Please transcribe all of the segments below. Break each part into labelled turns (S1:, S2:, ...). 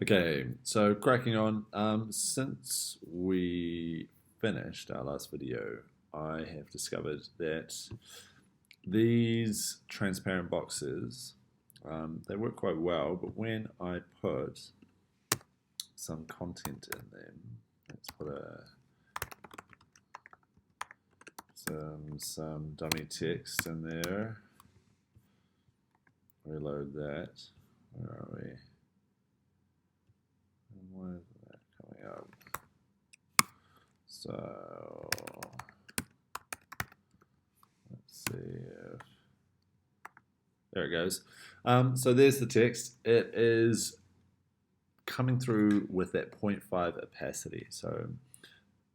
S1: Okay, so cracking on. Since we finished our last video, I have discovered that these transparent boxes, they work quite well, but when I put some content in them, let's put some dummy text in there, reload that. Where are we? And why isn't that coming up? So let's see if there it goes. So there's the text. It is coming through with that 0.5 opacity. So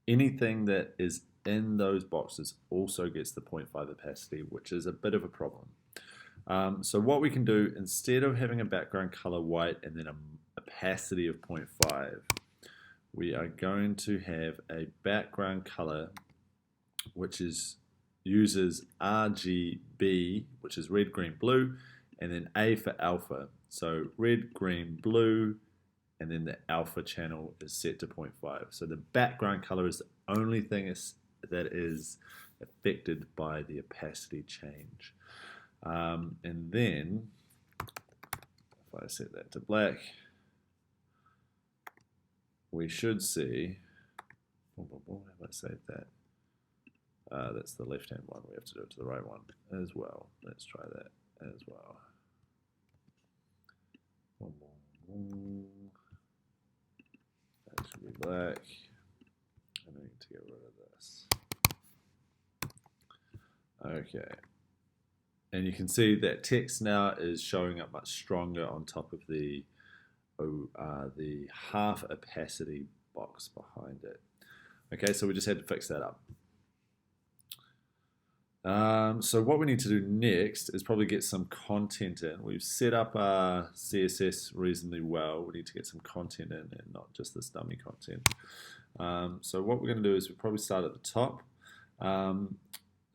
S1: anything that is in those boxes also gets the 0.5 opacity, which is a bit of a problem. So what we can do, instead of having a background color white and then an opacity of 0.5, we are going to have a background color which uses RGB, which is red, green, blue, and then A for alpha. So red, green, blue, and then the alpha channel is set to 0.5. So the background color is the only thing that is affected by the opacity change. And then if I set that to black, we should see, have I saved that? That's the left hand one. We have to do it to the right one as well. Let's try that as well. That should be black. And I need to get rid of this. Okay. And you can see that text now is showing up much stronger on top of the half opacity box behind it. Okay, so we just had to fix that up. So what we need to do next is probably get some content in. We've set up our CSS reasonably well. We need to get some content in and not just this dummy content. So what we're going to do is we probably start at the top.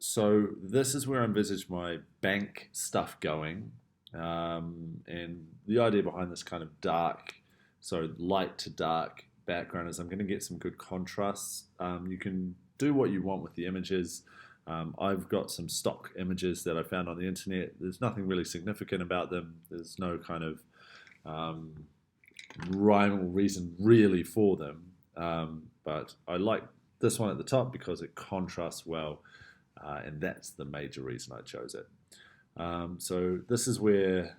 S1: So this is where I envisage my bank stuff going. And the idea behind this kind of dark, so light to dark background is I'm going to get some good contrasts. You can do what you want with the images. I've got some stock images that I found on the internet. There's nothing really significant about them. There's no kind of rhyme or reason really for them. But I like this one at the top because it contrasts well. And that's the major reason I chose it. So this is where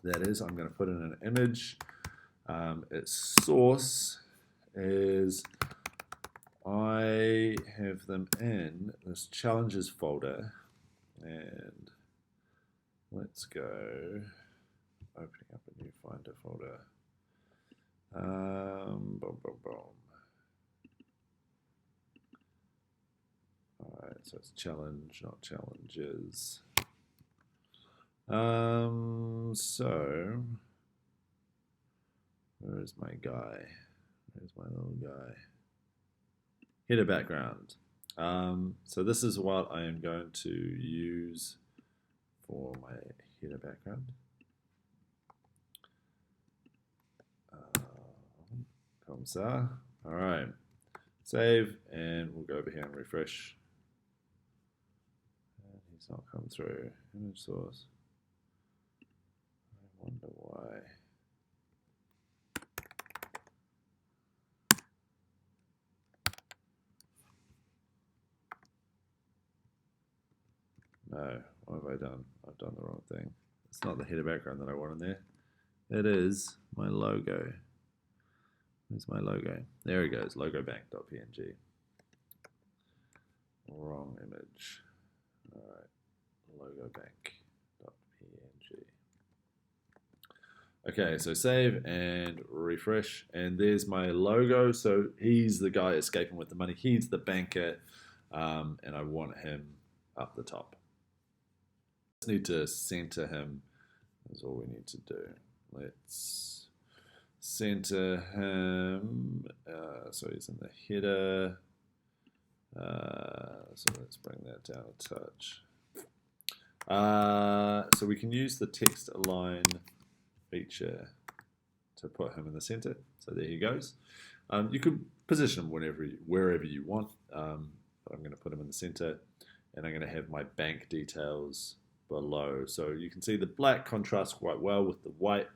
S1: that is. I'm going to put in an image. Its source is, I have them in this challenges folder, and let's go opening up a new Finder folder. Boom, boom, boom. Alright, so it's challenge, not challenges. So where's my guy? Where's my little guy? Header background. So this is what I am going to use for my header background. Comme ça. Alright. Save, and we'll go over here and refresh. And he's not come through. Image source. I wonder why. No, what have I done? I've done the wrong thing. It's not the header background that I want in there. It is my logo. Where's my logo? There it goes, logobank.png. Wrong image. Alright, logobank.png. Okay, so save and refresh, and there's my logo. So he's the guy escaping with the money. He's the banker, and I want him up the top. Just need to center him. That's all we need to do. Let's center him. So he's in the header. So let's bring that down a touch. So we can use the text align feature to put him in the center. So there he goes. You could position him wherever you want. But I'm going to put him in the center, and I'm going to have my bank details below. So you can see the black contrasts quite well with the white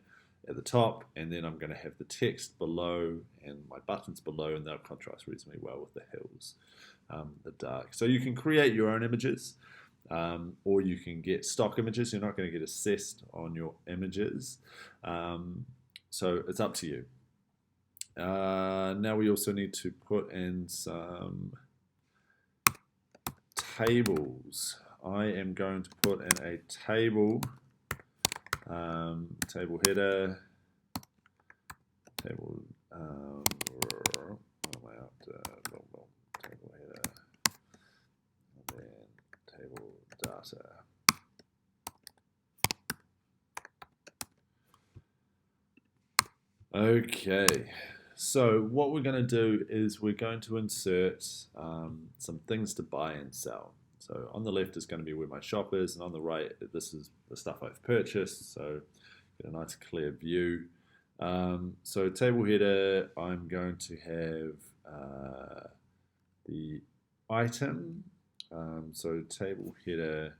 S1: at the top, and then I'm going to have the text below and my buttons below, and they'll contrast reasonably well with the hills, the dark. So you can create your own images, or you can get stock images. You're not going to get assessed on your images, so it's up to you. Now we also need to put in some tables. I am going to put in a table, table header, table, table header, and then table data. Okay, so what we're going to do is we're going to insert some things to buy and sell. So on the left is going to be where my shop is, and on the right, this is the stuff I've purchased, so get a nice clear view. So table header, I'm going to have the item. So table header,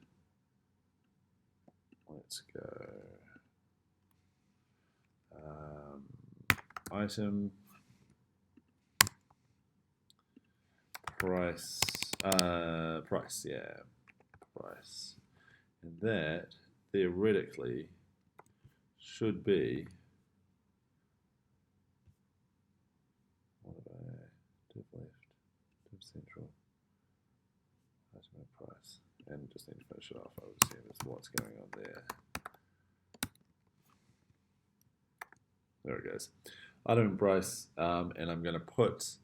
S1: let's go. Item, price, price, and that theoretically should be, what have I, div left, div central, item and price, and just need to finish it off. I'll see what's going on there. There it goes. Item and price, and I'm going to put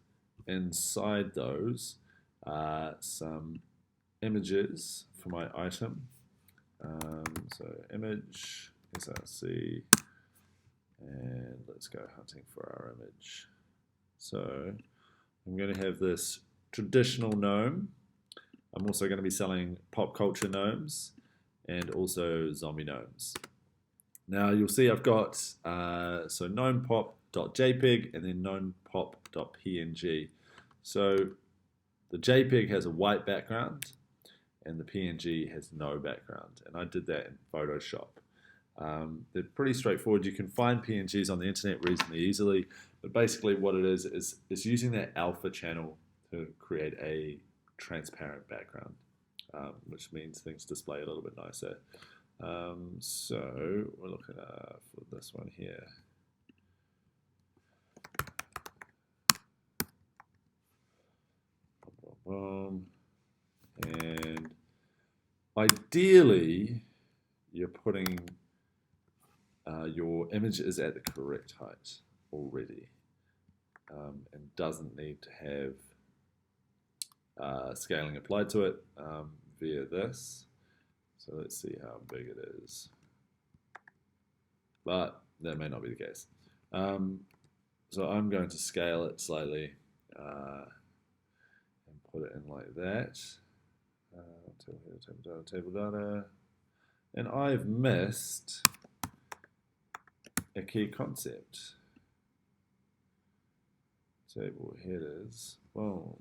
S1: inside those some images for my item. So image, src, and let's go hunting for our image. So I'm going to have this traditional gnome. I'm also going to be selling pop culture gnomes and also zombie gnomes. Now you'll see I've got so gnomepop.jpg and then gnomepop.png. So the JPEG has a white background and the PNG has no background, and I did that in Photoshop. They're pretty straightforward. You can find PNGs on the internet reasonably easily, but basically what it is using that alpha channel to create a transparent background, which means things display a little bit nicer. So we're looking for this one here. And ideally, you're putting your image is at the correct height already, and doesn't need to have scaling applied to it via this. So let's see how big it is. But that may not be the case. So I'm going to scale it slightly and put it in like that. Table data. And I've missed a key concept. Table headers, boom.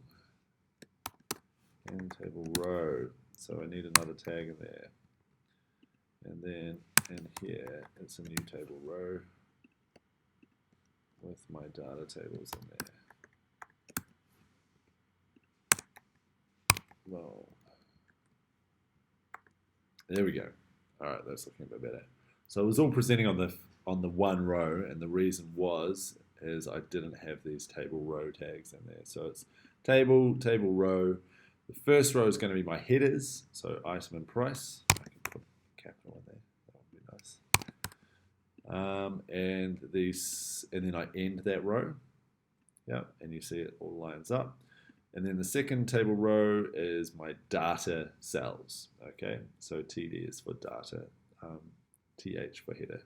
S1: And table row. So I need another tag in there. And then in here, it's a new table row with my data tables in there. Well, there we go. All right, that's looking a bit better. So it was all presenting on the one row, and the reason is I didn't have these table row tags in there. So it's table row. The first row is going to be my headers, so item and price. I can put capital in there. That would be nice. And then I end that row. Yeah, and you see it all lines up. And then the second table row is my data cells. Okay, so TD is for data, TH for header.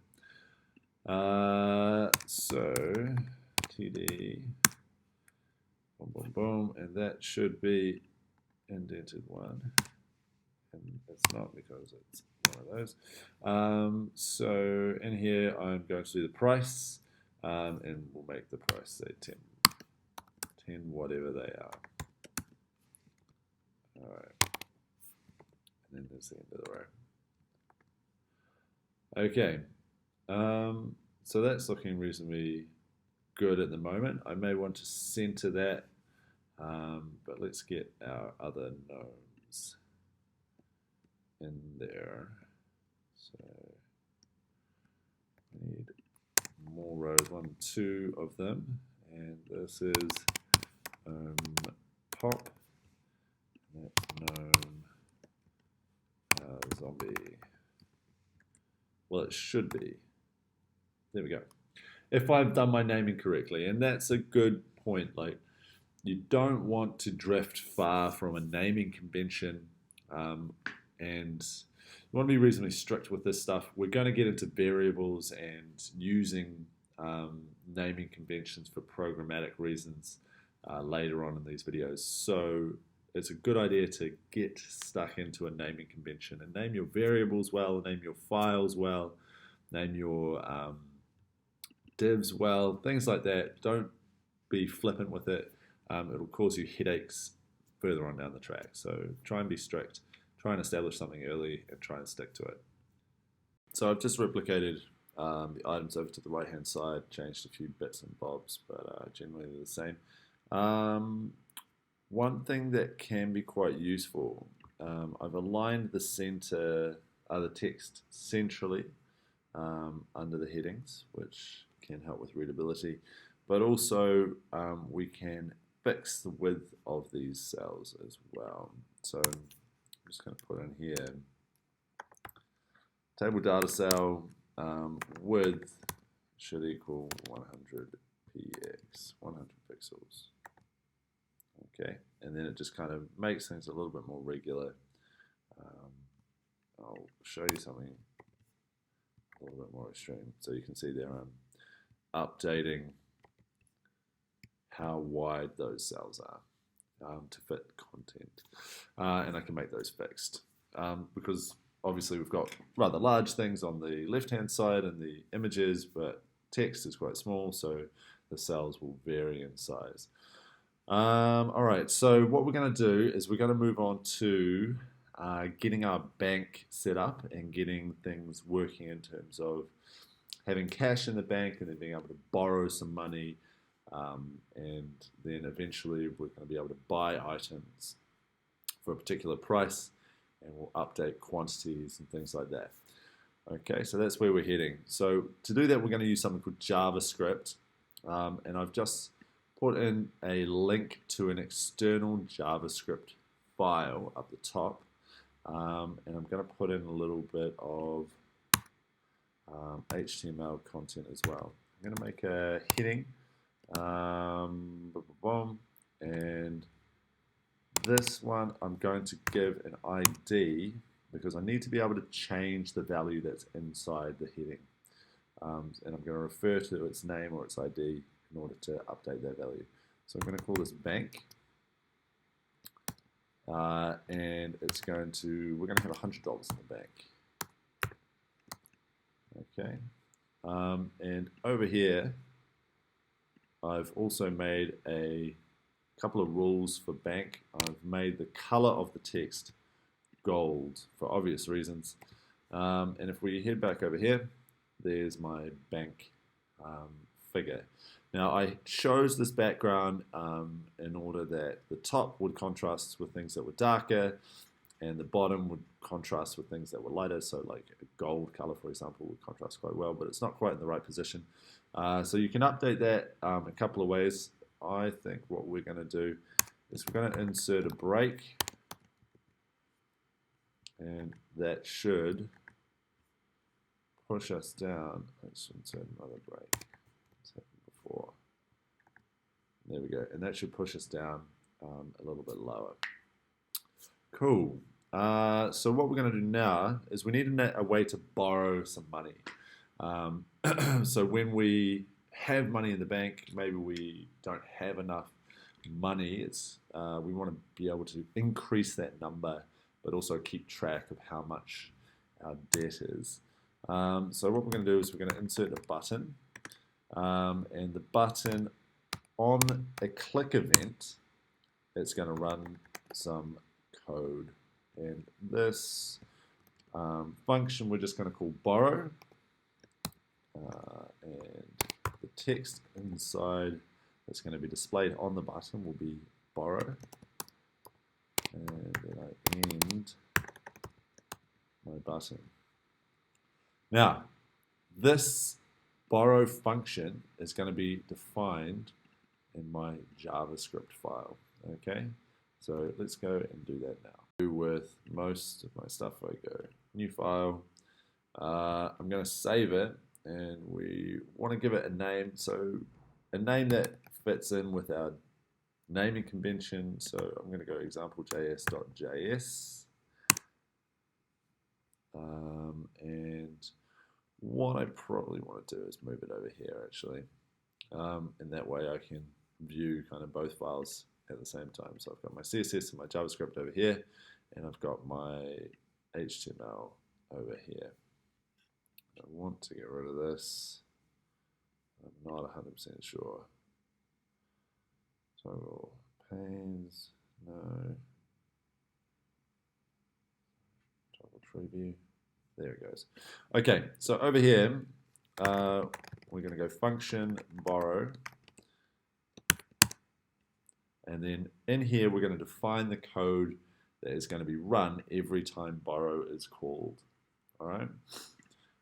S1: So TD, boom, boom, boom, and that should be indented one, and it's not because it's one of those. So in here I'm going to do the price, and we'll make the price say 10 whatever they are. All right, and then there's the end of the row. Okay, so that's looking reasonably good at the moment. I may want to center that, but let's get our other gnomes in there. So we need more rows, 1, 2 of them, and this is pop, and that's gnome zombie. Well, it should be. There we go. If I've done my naming correctly, and that's a good point. Like, you don't want to drift far from a naming convention, and you want to be reasonably strict with this stuff. We're going to get into variables and using naming conventions for programmatic reasons later on in these videos. So it's a good idea to get stuck into a naming convention and name your variables well, name your files well, name your divs well, things like that. Don't be flippant with it. It'll cause you headaches further on down the track. So try and be strict. Try and establish something early and try and stick to it. So I've just replicated the items over to the right hand side, changed a few bits and bobs, but generally they're the same. One thing that can be quite useful, I've aligned the center, the text centrally under the headings, which can help with readability, but also we can fix the width of these cells as well. So I'm just going to put in here, table data cell width should equal 100 px, 100 pixels. Okay, and then it just kind of makes things a little bit more regular. I'll show you something a little bit more extreme. So you can see there I'm updating how wide those cells are to fit content. And I can make those fixed because obviously we've got rather large things on the left-hand side in the images, but text is quite small, so the cells will vary in size. All right, so what we're going to do is we're going to move on to getting our bank set up and getting things working in terms of having cash in the bank and then being able to borrow some money, and then eventually we're going to be able to buy items for a particular price, and we'll update quantities and things like that. Okay, so that's where we're heading. So to do that, we're going to use something called JavaScript, and I've just put in a link to an external JavaScript file up the top, and I'm going to put in a little bit of HTML content as well. I'm going to make a heading, and this one I'm going to give an ID because I need to be able to change the value that's inside the heading, and I'm going to refer to its name or its ID in order to update that value. So I'm going to call this bank, and it's going to, we're going to have $100 in the bank. Okay, and over here I've also made a couple of rules for bank. I've made the color of the text gold for obvious reasons, and if we head back over here, there's my bank figure. Now I chose this background in order that the top would contrast with things that were darker and the bottom would contrast with things that were lighter, so like a gold color, for example, would contrast quite well, but it's not quite in the right position. So you can update that a couple of ways. I think what we're going to do is we're going to insert a break, and that should push us down. Let's insert another break. It's happened before. There we go, and that should push us down a little bit lower. Cool. So what we're going to do now is we need a way to borrow some money. So when we have money in the bank, maybe we don't have enough money. We want to be able to increase that number, but also keep track of how much our debt is. So what we're going to do is we're going to insert a button, and the button on a click event, it's going to run some code. And this function we're just going to call borrow, and the text inside that's going to be displayed on the button will be borrow, and then I end my button. Now, this borrow function is going to be defined in my JavaScript file. Okay, so let's go and do that now. With most of my stuff, I go new file. I'm going to save it, and we want to give it a name. So a name that fits in with our naming convention. So I'm going to go example.js.js. And what I probably want to do is move it over here actually. And that way I can view kind of both files at the same time. So I've got my CSS and my JavaScript over here, and I've got my HTML over here. I want to get rid of this. I'm not 100% sure. Total panes, no. Toggle tree view. There it goes. Okay, so over here, we're going to go function borrow. And then in here, we're going to define the code that is going to be run every time borrow is called. All right.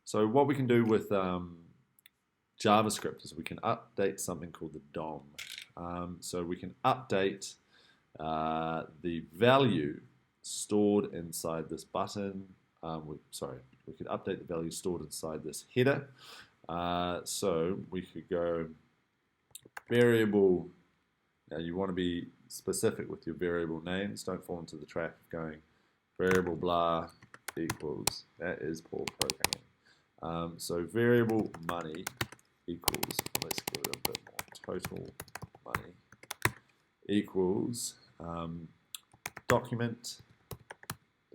S1: So what we can do with JavaScript is we can update something called the DOM. So we can update the value stored inside this button. We could update the value stored inside this header. So we could go variable. Now you want to be specific with your variable names. Don't fall into the trap of going variable blah equals. That is poor programming. So variable money equals, let's give it a bit more, total money equals document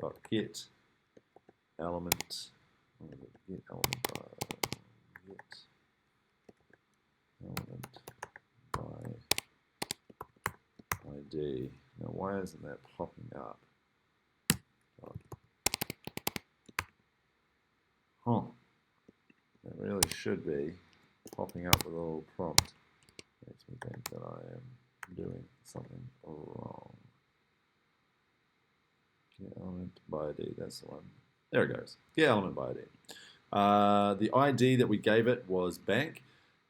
S1: dot get element, get element by ID. Now why isn't that popping up? Huh. It really should be popping up with a little prompt. Makes me think that I am doing something wrong. Get element by ID, that's the one. There it goes. Get element by ID. The ID that we gave it was bank.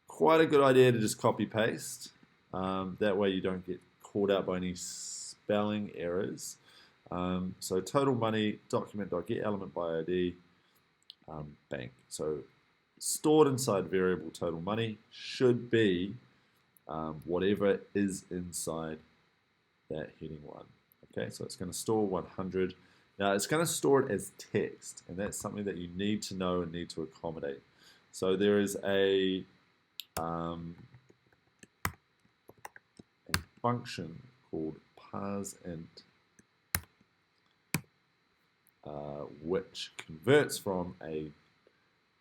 S1: Quite a good idea to just copy paste. That way you don't get caught out by any spelling errors. So total money document.get element by ID bank. So stored inside variable total money should be whatever is inside that heading one. Okay, so it's going to store 100. Now it's going to store it as text, and that's something that you need to know and need to accommodate. So there is a function called parseInt, which converts from a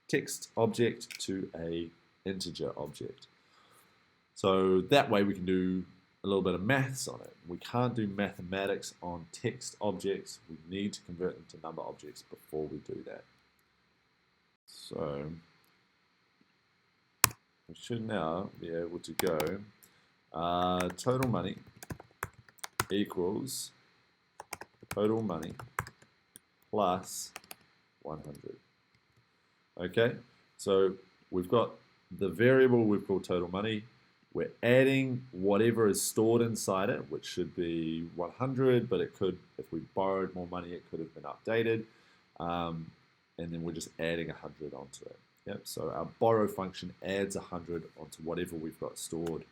S1: text object to a integer object. So that way we can do a little bit of maths on it. We can't do mathematics on text objects. We need to convert them to number objects before we do that. So we should now be able to go total money equals total money plus 100. Okay, so we've got the variable we've called total money. We're adding whatever is stored inside it, which should be 100, but it could, if we borrowed more money, it could have been updated. And then we're just adding 100 onto it. Yep, so our borrow function adds 100 onto whatever we've got stored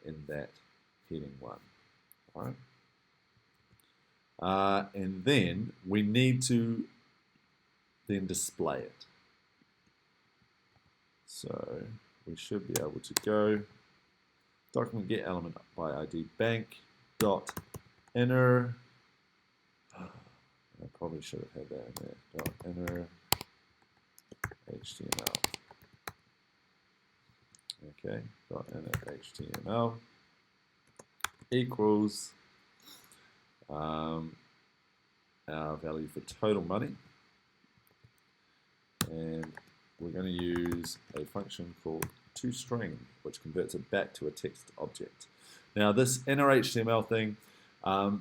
S1: in that heading one. All right. And then we need to then display it. So we should be able to go document get element by ID bank dot inner. I probably should have had that in there. Dot inner HTML. Okay, .init.html equals our value for total money, and we're going to use a function called toString, which converts it back to a text object. Now this inner HTML thing,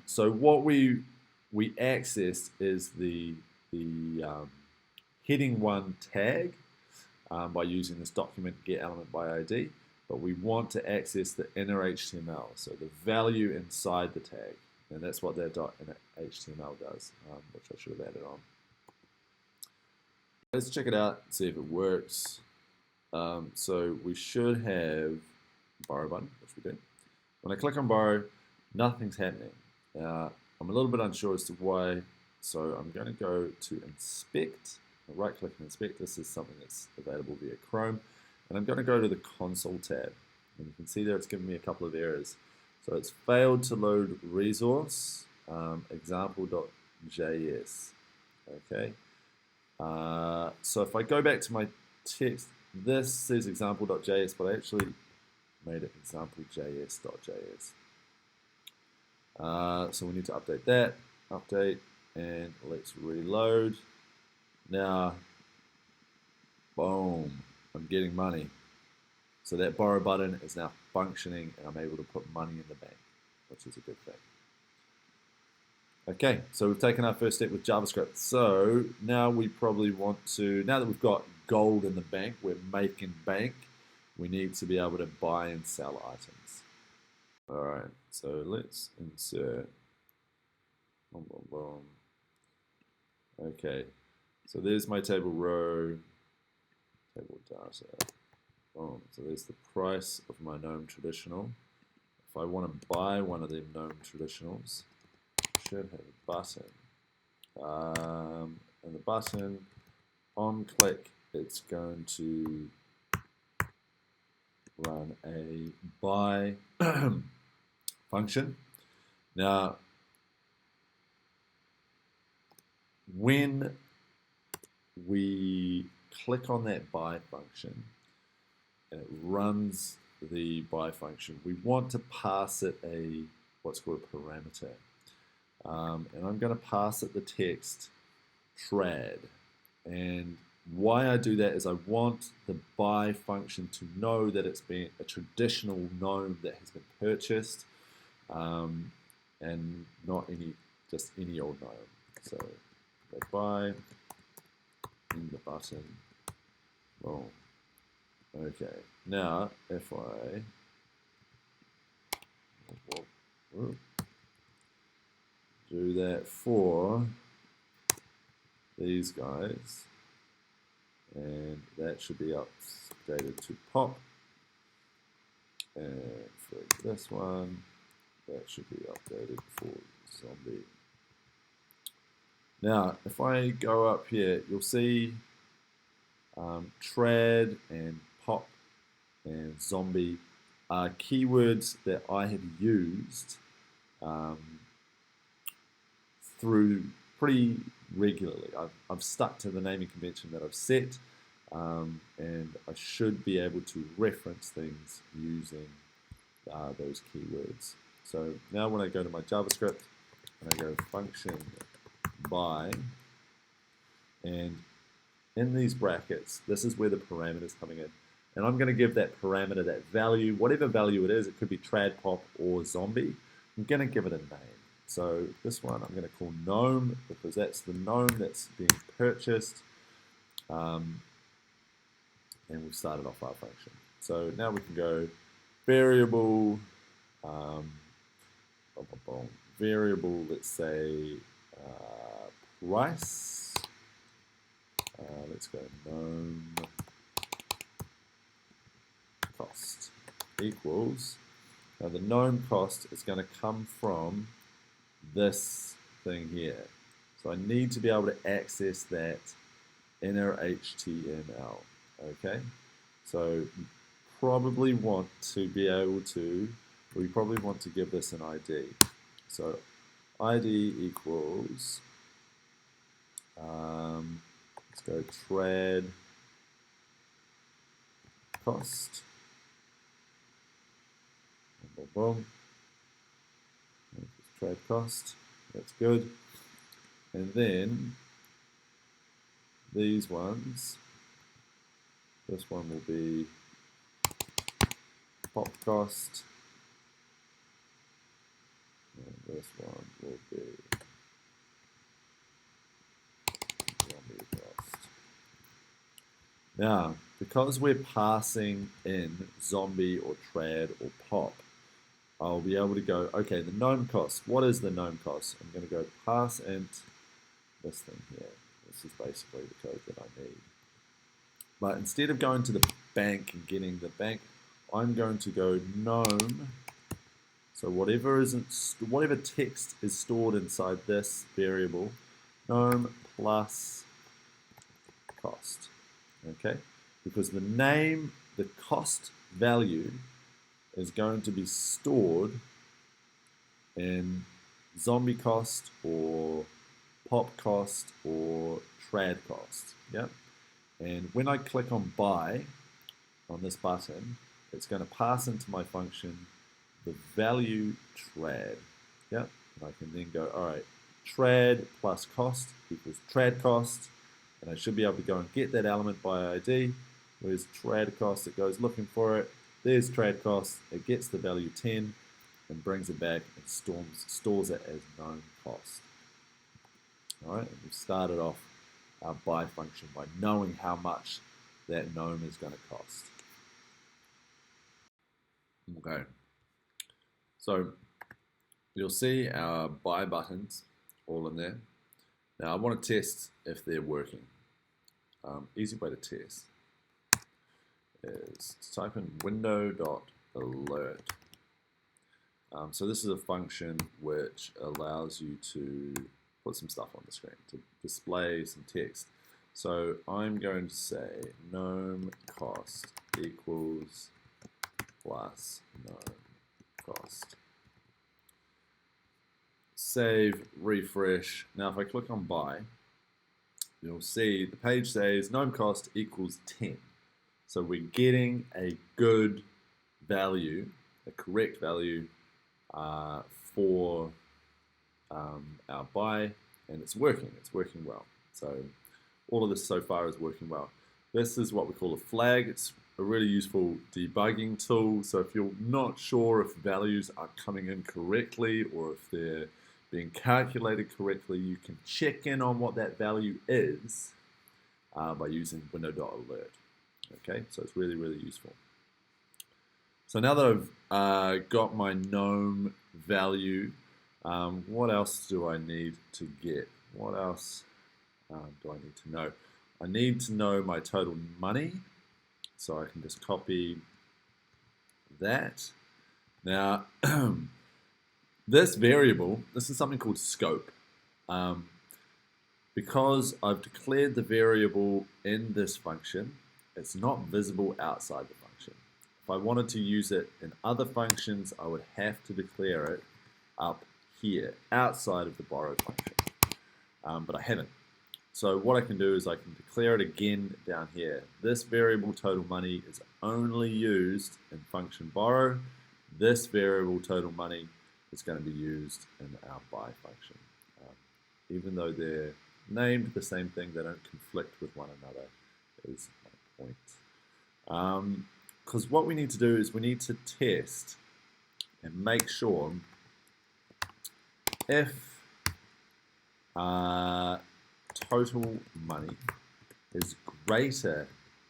S1: so what we accessed is the heading 1 tag by using this document get element by ID, but we want to access the inner HTML, so the value inside the tag, and that's what that .init.html does, which I should have added on. Let's check it out and see if it works. So we should have borrow button, which we do. When I click on borrow, nothing's happening. I'm a little bit unsure as to why, so I'm going to go to inspect, right click and inspect. This is something that's available via Chrome, and I'm going to go to the console tab, and you can see there it's giving me a couple of errors. So it's failed to load resource example.js. Okay. So if I go back to my text, this says example.js, but I actually made it example.js.js. So we need to update that, and let's reload. Now, boom, I'm getting money. So that borrow button is now functioning, and I'm able to put money in the bank, which is a good thing. Okay, so we've taken our first step with JavaScript. So now we probably want to, now that we've got gold in the bank, we're making bank, we need to be able to buy and sell items. All right, so let's insert, boom, boom, boom. Okay, so there's my table row, table data. Boom, so there's the price of my GNOME traditional. If I want to buy one of them GNOME traditionals, should have a button, and the button, on click, it's going to run a buy function. Now, when we click on that buy function and it runs the buy function, we want to pass it a what's called a parameter. And I'm going to pass it the text trad. And why I do that is I want the buy function to know that it's been a traditional GNOME that has been purchased, and not just any old GNOME. So go buy in the button. Boom. Okay. Now if I do that for these guys, and that should be updated to pop, and for this one that should be updated for zombie. Now if I go up here, you'll see trad and pop and zombie are keywords that I have used through pretty regularly. I've stuck to the naming convention that I've set, and I should be able to reference things using those keywords. So now when I go to my JavaScript and I go function buy, and in these brackets, this is where the parameter's coming in. And I'm going to give that parameter that value, whatever value it is. It could be trad, pop, or zombie. I'm going to give it a name. So this one I'm going to call GNOME, because that's the GNOME that's being purchased. And we've started off our function. So now we can go variable, variable, let's say price. Let's go GNOME cost equals. Now the GNOME cost is going to come from this thing here. So I need to be able to access that inner HTML. Okay, so you probably want to be able to, or you probably want to give this an ID. So ID equals, let's go trad cost, Boom, boom. Trade cost, that's good. And then these ones, this one will be pop cost, and this one will be zombie cost. Now, because we're passing in zombie or trad or pop, I'll be able to go, okay, the gnome cost. What is the gnome cost? I'm going to go pass int this thing here. This is basically the code that I need. But instead of going to the bank and getting the bank, I'm going to go gnome. So whatever text is stored inside this variable, gnome plus cost. Okay? Because the name, the cost value is going to be stored in zombie cost or pop cost or trad cost. Yep. And when I click on buy on this button, it's going to pass into my function the value trad. Yep. And I can then go, all right, trad plus cost equals trad cost. And I should be able to go and get that element by ID. Where's trad cost? It goes looking for it. There's trad cost. It gets the value 10 and brings it back and stores it as known cost. All right, and we've started off our buy function by knowing how much that gnome is going to cost. Okay, so you'll see our buy buttons all in there. Now I want to test if they're working. Easy way to test is to type in window.alert. So this is a function which allows you to put some stuff on the screen, to display some text. So I'm going to say gnome cost equals plus gnome cost. Save, refresh. Now if I click on buy, you'll see the page says gnome cost equals 10. So we're getting a good value, a correct value for our buy, and it's working well. So all of this so far is working well. This is what we call a flag. It's a really useful debugging tool. So if you're not sure if values are coming in correctly or if they're being calculated correctly, you can check in on what that value is by using window.alert. Okay, so it's really, really useful. So now that I've got my gnome value, what else do I need to get? What else do I need to know? I need to know my total money, so I can just copy that. Now, this variable, this is something called scope. Because I've declared the variable in this function, it's not visible outside the function. If I wanted to use it in other functions, I would have to declare it up here, outside of the borrow function. But I haven't. So what I can do is I can declare it again down here. This variable total money is only used in function borrow. This variable total money is going to be used in our buy function. Even though they're named the same thing, they don't conflict with one another, is my point. Because what we need to do is we need to test and make sure if total money is greater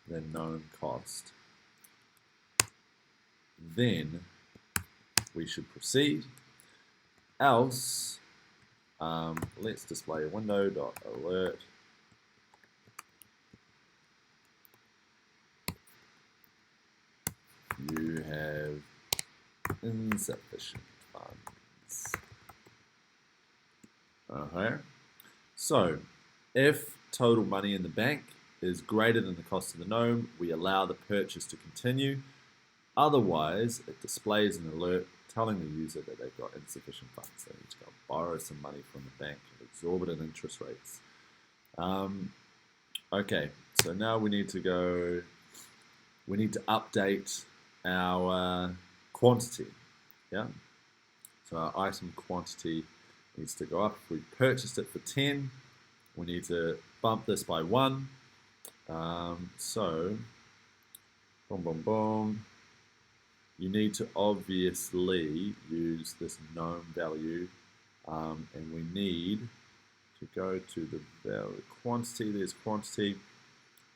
S1: than known cost, then we should proceed. Else, let's display a window.alert. You have insufficient funds. Okay. So, if total money in the bank is greater than the cost of the gnome, we allow the purchase to continue. Otherwise, it displays an alert telling the user that they've got insufficient funds. They need to go borrow some money from the bank at exorbitant interest rates. Okay, so now we need to update our quantity. Yeah. So our item quantity needs to go up. If we purchased it for 10, we need to bump this by 1. So, boom, boom, boom. You need to obviously use this gnome value, and we need to go to the value quantity. There's quantity.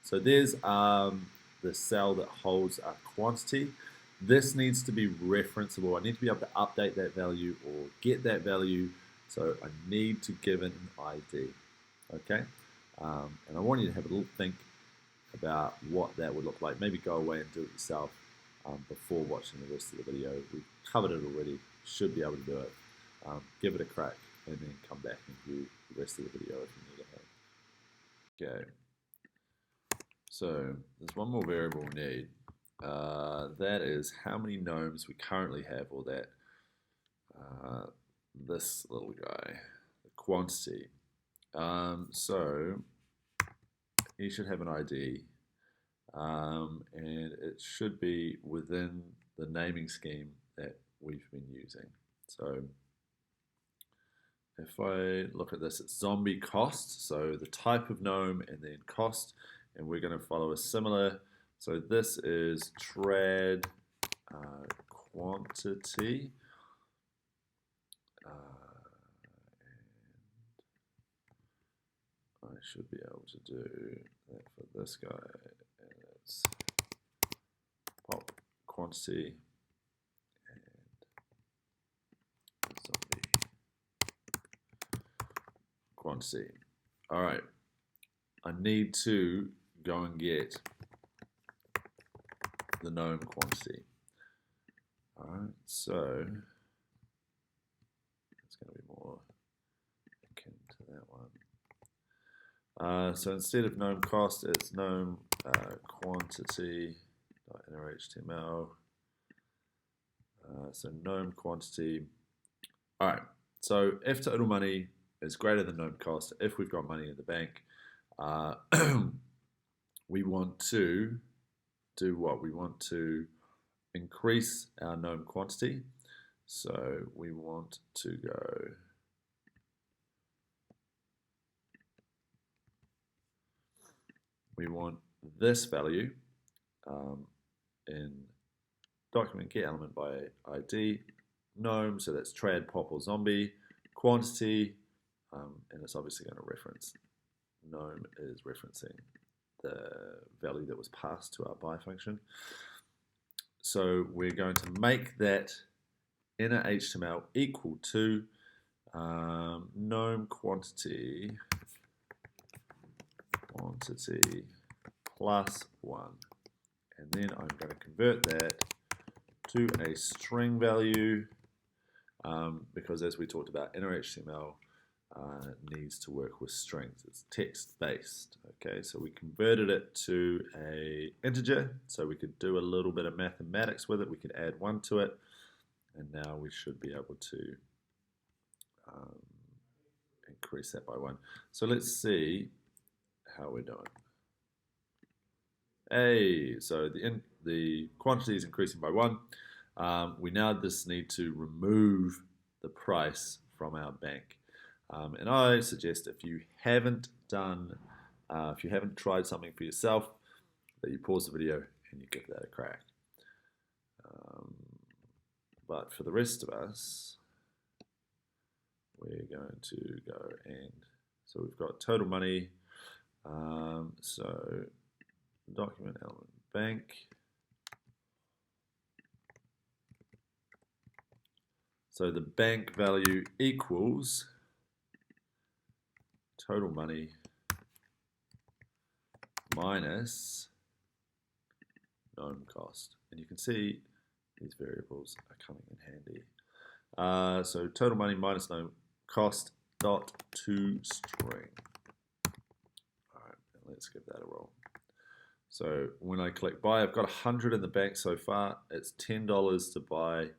S1: So there's the cell that holds our quantity. This needs to be referenceable. I need to be able to update that value or get that value. So I need to give it an ID. Okay, and I want you to have a little think about what that would look like. Maybe go away and do it yourself before watching the rest of the video. We've covered it already. Should be able to do it. Give it a crack and then come back and view the rest of the video if you need to have. Okay. So there's one more variable we need. That is how many gnomes we currently have, or that this little guy, the quantity. So he should have an ID, and it should be within the naming scheme that we've been using. So if I look at this, it's zombie cost, so the type of gnome and then cost, and we're going to follow a similar. So this is trad quantity. I should be able to do that for this guy. And it's pop quantity and zombie quantity. All right. I need to go and get the gnome quantity. All right. So it's going to be more akin to that one. So instead of gnome cost, it's gnome quantity.inner HTML. So gnome quantity. All right. So if total money is greater than gnome cost, if we've got money in the bank, we want to do what? We want to increase our gnome quantity. So we want to go we want this value in document get element by ID gnome, so that's trad pop or zombie quantity, and it's obviously going to reference gnome is referencing the value that was passed to our buy function. So we're going to make that inner HTML equal to gnome quantity plus 1, and then I'm going to convert that to a string value because, as we talked about, inner HTML needs to work with strings. It's text based. Okay, so we converted it to a integer, so we could do a little bit of mathematics with it. We could add 1 to it, and now we should be able to increase that by 1. So let's see how we're doing. Hey, so the quantity is increasing by 1. We now just need to remove the price from our bank. And I suggest if you haven't tried something for yourself, that you pause the video and you give that a crack. But for the rest of us, we're going to go and, so we've got total money. So document element bank. So the bank value equals total money minus gnome cost. And you can see these variables are coming in handy. So total money minus gnome cost dot to string. All right, let's give that a roll. So when I click buy, I've got 100 in the bank so far. It's $10 to buy.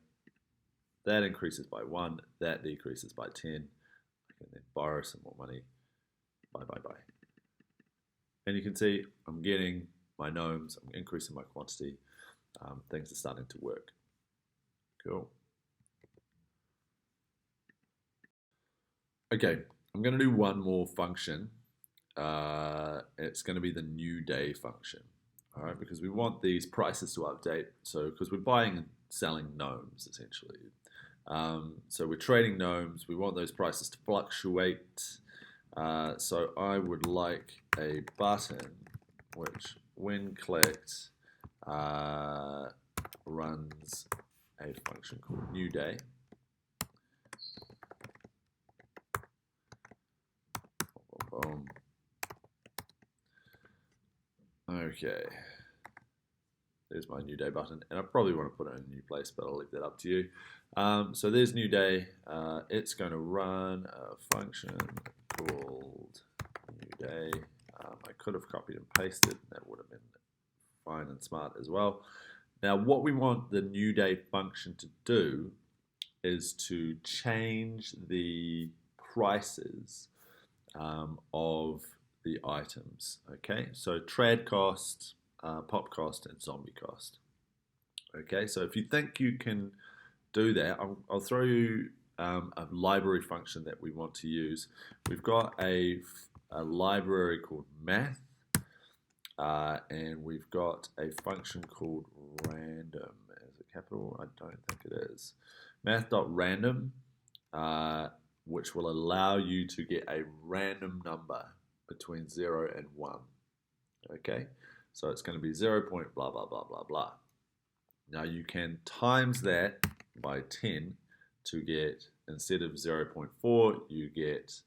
S1: That increases by 1. That decreases by 10. I can then borrow some more money. Buy. And you can see I'm getting my gnomes. I'm increasing my quantity. Things are starting to work. Cool. Okay, I'm going to do one more function. It's going to be the new day function. All right, because we want these prices to update. So, because we're buying and selling gnomes essentially. So we're trading gnomes. We want those prices to fluctuate. So I would like a button which, when clicked, runs a function called new day. Boom. Okay. There's my new day button, and I probably want to put it in a new place, but I'll leave that up to you. So there's new day. It's going to run a function called new day. I could have copied and pasted. That would have been fine and smart as well. Now, what we want the new day function to do is to change the prices of the items. Okay, so trad cost, pop cost, and zombie cost. Okay, so if you think you can do that, I'll throw you a library function that we want to use. We've got a library called math, and we've got a function called random. Is it capital? I don't think it is. Math.random, which will allow you to get a random number between 0 and 1. Okay, so it's going to be 0. Blah, blah, blah, blah, blah. Now you can times that by 10 to get, instead of 0.4, you get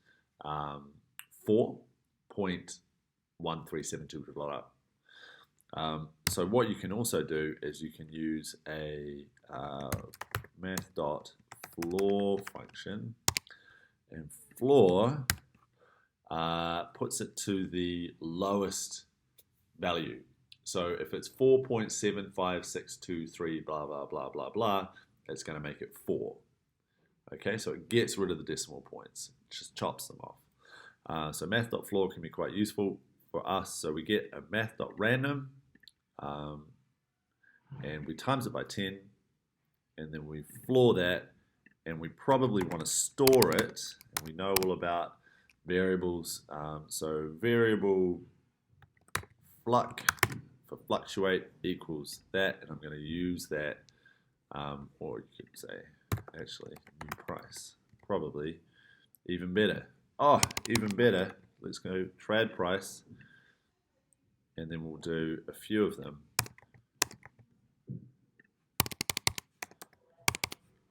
S1: 4.1372, blah, blah. So what you can also do is you can use a math.floor function, and floor puts it to the lowest value. So if it's 4.75623 blah blah blah blah blah, it's going to make it 4. Okay, so it gets rid of the decimal points, it just chops them off. So math.floor can be quite useful for us. So we get a math.random, and we times it by 10, and then we floor that, and we probably want to store it, and we know all about variables. So variable fluc for fluctuate equals that, and I'm going to use that, or you could say actually new price, probably even better. Oh, even better. Let's go trad price, and then we'll do a few of them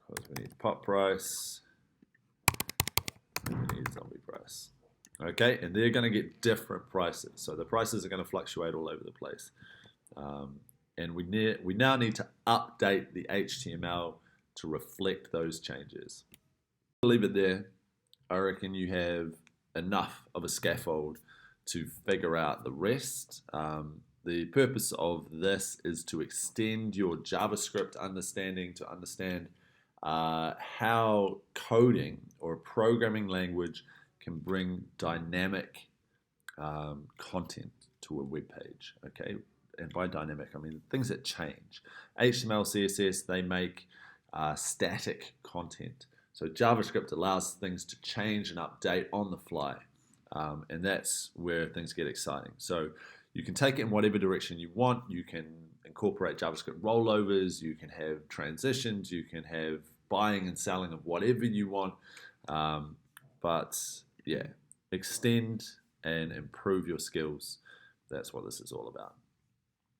S1: because we need pop price, and we need zombie price. Okay, and they're going to get different prices. So the prices are going to fluctuate all over the place. And we now need to update the HTML to reflect those changes. I'll leave it there. I reckon you have enough of a scaffold to figure out the rest. The purpose of this is to extend your JavaScript understanding to understand how coding or a programming language can bring dynamic content to a web page. Okay, and by dynamic I mean things that change. HTML, CSS, they make static content. So JavaScript allows things to change and update on the fly, and that's where things get exciting. So you can take it in whatever direction you want. You can incorporate JavaScript rollovers, you can have transitions, you can have buying and selling of whatever you want, but yeah, extend and improve your skills. That's what this is all about.